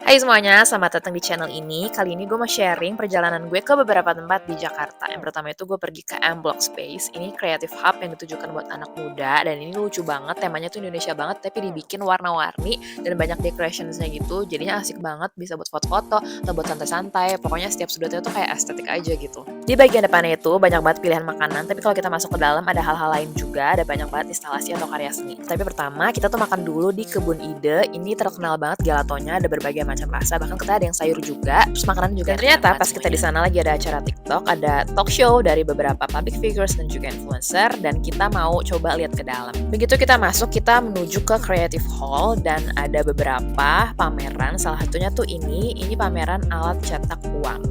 Hai semuanya, selamat datang di channel ini. Kali ini gue mau sharing perjalanan gue ke beberapa tempat di Jakarta. Yang pertama itu gue pergi ke M Block Space. Ini creative hub yang ditujukan buat anak muda. Dan ini lucu banget, temanya tuh Indonesia banget. Tapi dibikin warna-warni dan banyak decorationsnya gitu. Jadinya asik banget, bisa buat foto-foto atau buat santai-santai. Pokoknya setiap sudutnya tuh kayak estetik aja gitu. Di bagian depannya itu banyak banget pilihan makanan. Tapi kalau kita masuk ke dalam ada hal-hal lain juga. Ada banyak banget instalasi atau karya seni. Tapi pertama kita tuh makan dulu di Kebun Ide. Ini terkenal banget gelatonya, ada berbagai macam rasa, bahkan kita ada yang sayur juga, terus makanan juga. Dan ternyata pas kita di sana lagi ada acara TikTok, ada talk show dari beberapa public figures dan juga influencer, dan kita mau coba lihat ke dalam. Begitu kita masuk, kita menuju ke Creative Hall dan ada beberapa pameran. Salah satunya tuh ini pameran alat cetak uang.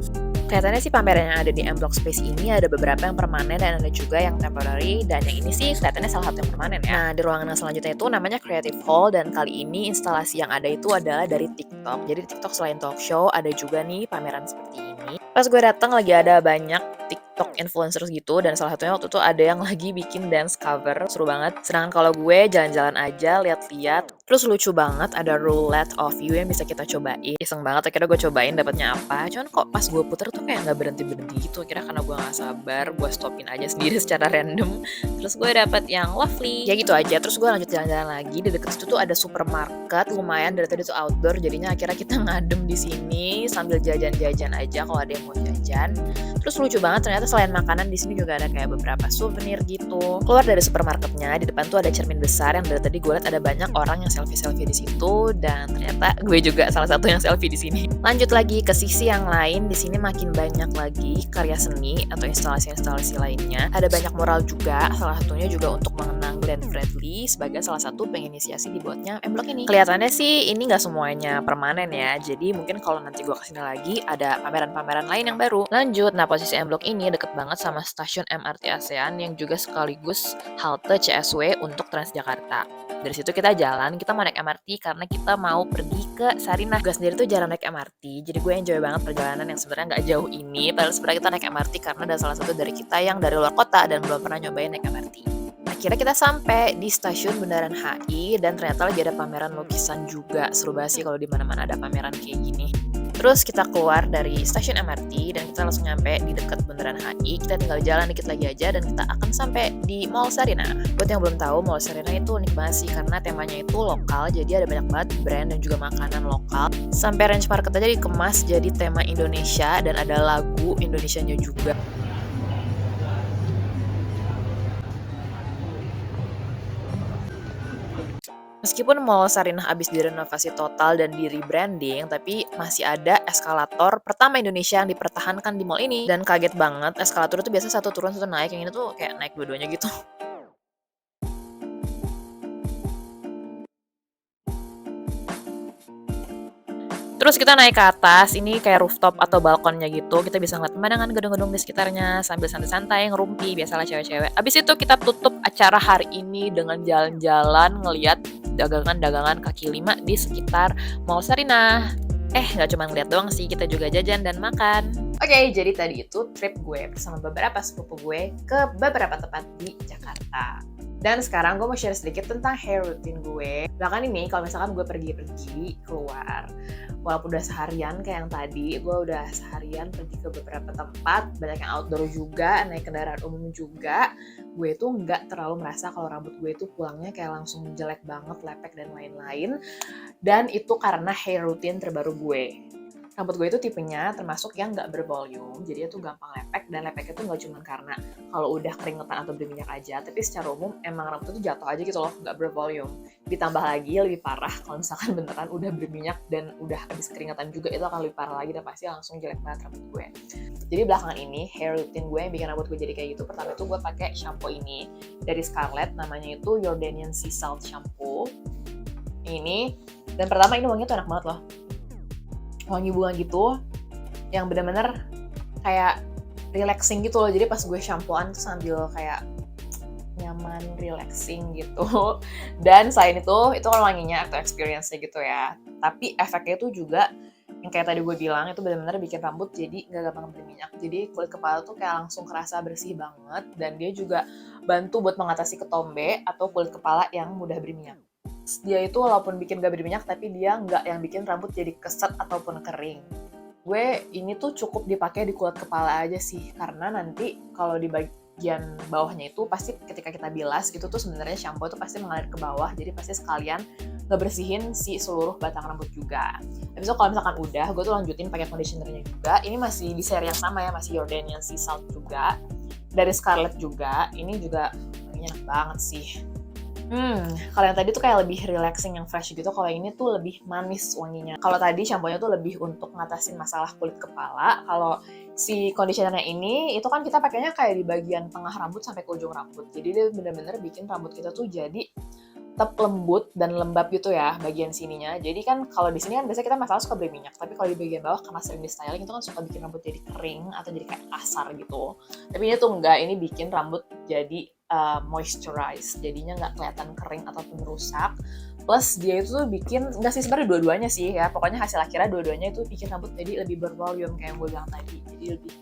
Kelihatannya sih pameran yang ada di M Block Space ini ada beberapa yang permanen dan ada juga yang temporary, dan yang ini sih kelihatannya salah satu yang permanen ya. Nah, di ruangan yang selanjutnya itu namanya Creative Hall, dan kali ini instalasi yang ada itu adalah dari TikTok. Jadi di TikTok selain talk show ada juga nih pameran seperti ini. Pas gue datang lagi ada banyak TikTok influencers gitu, dan salah satunya waktu itu ada yang lagi bikin dance cover, seru banget. Sedangkan kalau gue jalan-jalan aja, lihat-lihat. Terus lucu banget ada roulette of you yang bisa kita cobain. Iseng banget akhirnya gue cobain dapatnya apa. Cuman kok pas gue puter tuh kayak nggak berhenti-berhenti gitu. Akhirnya karena gue nggak sabar, gue stopin aja sendiri secara random. Terus gue dapet yang lovely. Ya gitu aja. Terus gue lanjut jalan-jalan lagi. Di deket situ tuh ada supermarket lumayan, dari tadi tuh outdoor. Jadinya akhirnya kita ngadem di sini sambil jajan-jajan aja kalau ada yang mau jajan. Terus lucu banget ternyata selain makanan di sini juga ada kayak beberapa souvenir gitu. Keluar dari supermarketnya, di depan tuh ada cermin besar yang dari tadi gue lihat ada banyak orang yang selfie-selfie di situ, dan ternyata gue juga salah satu yang selfie di sini. Lanjut lagi ke sisi yang lain, di sini makin banyak lagi karya seni atau instalasi-instalasi lainnya. Ada banyak mural juga, salah satunya juga untuk mengenang Glenn Fredly sebagai salah satu penginisiasi dibuatnya M Block ini. Kelihatannya sih ini nggak semuanya permanen ya, jadi mungkin kalau nanti gue kesini lagi ada pameran-pameran lain yang baru. Lanjut, nah posisi M Block ini deket banget sama stasiun MRT ASEAN yang juga sekaligus halte CSW untuk Transjakarta. Dari situ kita jalan, kita mau naik MRT karena kita mau pergi ke Sarinah. Gue sendiri tuh jarang naik MRT, jadi gue enjoy banget perjalanan yang sebenarnya nggak jauh ini. Padahal sebenarnya kita naik MRT karena ada salah satu dari kita yang dari luar kota dan belum pernah nyobain naik MRT. Akhirnya kita sampai di stasiun Bundaran HI, dan ternyata lagi ada pameran lukisan juga. Seru banget sih kalau di mana-mana ada pameran kayak gini. Terus kita keluar dari stasiun MRT dan kita langsung nyampe di dekat Bundaran HI. Kita tinggal jalan dikit lagi aja dan kita akan sampai di Mall Sarinah. Buat yang belum tahu, Mall Sarinah itu unik banget sih karena temanya itu lokal. Jadi ada banyak banget brand dan juga makanan lokal. Sampai range market aja dikemas jadi tema Indonesia dan ada lagu Indonesianya juga. Meskipun Mall Sarinah habis direnovasi total dan di-rebranding, tapi masih ada eskalator pertama Indonesia yang dipertahankan di mall ini. Dan kaget banget, eskalator itu biasa satu turun satu naik, yang ini tuh kayak naik dua-duanya gitu. Terus kita naik ke atas, ini kayak rooftop atau balkonnya gitu, kita bisa ngeliat pemandangan gedung-gedung di sekitarnya sambil santai-santai ngerumpi, biasalah cewek-cewek. Abis itu kita tutup acara hari ini dengan jalan-jalan ngeliat dagangan-dagangan kaki lima di sekitar Mall Sarinah. Nggak cuma ngeliat doang sih, kita juga jajan dan makan. Oke, jadi tadi itu trip gue bersama beberapa sepupu gue ke beberapa tempat di Jakarta. Dan sekarang gue mau share sedikit tentang hair routine gue. Belakangan ini kalau misalkan gue pergi-pergi keluar, walaupun udah seharian kayak yang tadi, gue udah seharian pergi ke beberapa tempat, banyak yang outdoor juga, naik kendaraan umum juga, gue tuh nggak terlalu merasa kalau rambut gue itu pulangnya kayak langsung jelek banget, lepek dan lain-lain. Dan itu karena hair routine terbaru gue. Rambut gue itu tipenya termasuk yang nggak bervolume, jadi itu gampang lepek, dan lepeknya tuh nggak cuma karena kalau udah keringetan atau berminyak aja, tapi secara umum emang rambut itu jatuh aja gitu loh, nggak bervolume. Ditambah lagi lebih parah kalau misalkan beneran udah berminyak dan udah habis keringetan juga, itu akan lebih parah lagi dan pasti langsung jelek banget rambut gue. Jadi belakangan ini hair routine gue yang bikin rambut gue jadi kayak gitu, pertama itu gue pakai shampoo ini dari Scarlett, namanya itu Jordanian Sea Salt Shampoo. Ini, dan pertama ini wanginya tuh enak banget loh, wangi bunga gitu, yang bener-bener kayak relaxing gitu loh. Jadi pas gue shampooan tuh sambil kayak nyaman, relaxing gitu. Dan selain itu kan wanginya atau experience-nya gitu ya. Tapi efeknya itu juga yang kayak tadi gue bilang, itu bener-bener bikin rambut jadi gak gampang berminyak. Jadi kulit kepala tuh kayak langsung kerasa bersih banget, dan dia juga bantu buat mengatasi ketombe atau kulit kepala yang mudah berminyak. Dia itu walaupun bikin gak berminyak, tapi dia nggak yang bikin rambut jadi keset ataupun kering. Gue ini tuh cukup dipakai di kulit kepala aja sih, karena nanti kalau di bagian bawahnya itu pasti ketika kita bilas itu tuh sebenarnya shampoo itu pasti mengalir ke bawah, jadi pasti sekalian ngebersihin si seluruh batang rambut juga. Habis itu kalau misalkan udah, gue tuh lanjutin pakai conditionernya juga. Ini masih di seri yang sama ya, masih Jordanian Sea Salt juga, dari Scarlett juga. Ini juga enak banget sih. Kalau yang tadi tuh kayak lebih relaxing, yang fresh gitu. Kalau ini tuh lebih manis wanginya. Kalau tadi shampoo-nya tuh lebih untuk ngatasin masalah kulit kepala. Kalau si conditionernya ini, itu kan kita pakainya kayak di bagian tengah rambut sampai ke ujung rambut. Jadi dia bener-bener bikin rambut kita tuh jadi tetap lembut dan lembab gitu ya bagian sininya. Jadi kan kalau di sini kan biasanya kita masalah suka berminyak, tapi kalau di bagian bawah karena sering di styling itu kan suka bikin rambut jadi kering atau jadi kayak kasar gitu. Tapi ini tuh enggak, ini bikin rambut jadi moisturize, jadinya nggak kelihatan kering ataupun rusak. Plus dia itu tuh bikin, nggak sih sebenarnya dua-duanya sih ya, pokoknya hasil akhirnya dua-duanya itu bikin rambut jadi lebih bervolume kayak yang gue bilang tadi. Jadi lebih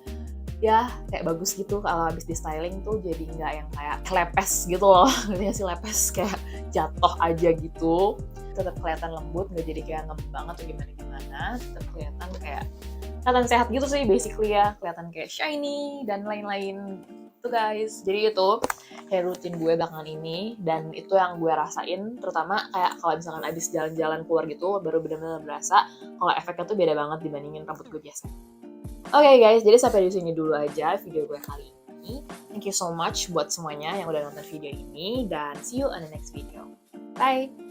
ya kayak bagus gitu kalau habis di styling tuh, jadi nggak yang kayak lepes gitu loh. Ngerti sih, lepes kayak jatuh aja gitu. Tetap kelihatan lembut, nggak jadi kayak ngebut banget atau gimana-gimana. Tetap kelihatan kayak kelihatan sehat gitu sih basically ya, kelihatan kayak shiny dan lain-lain tuh guys. Jadi itu hair routine gue belakangan ini, dan itu yang gue rasain, terutama kayak kalau misalkan abis jalan-jalan keluar gitu baru bener-bener berasa kalau efeknya tuh beda banget dibandingin rambut gue biasa. Oke guys, jadi sampai di sini dulu aja video gue kali ini. Thank you so much buat semuanya yang udah nonton video ini, dan see you on the next video. Bye!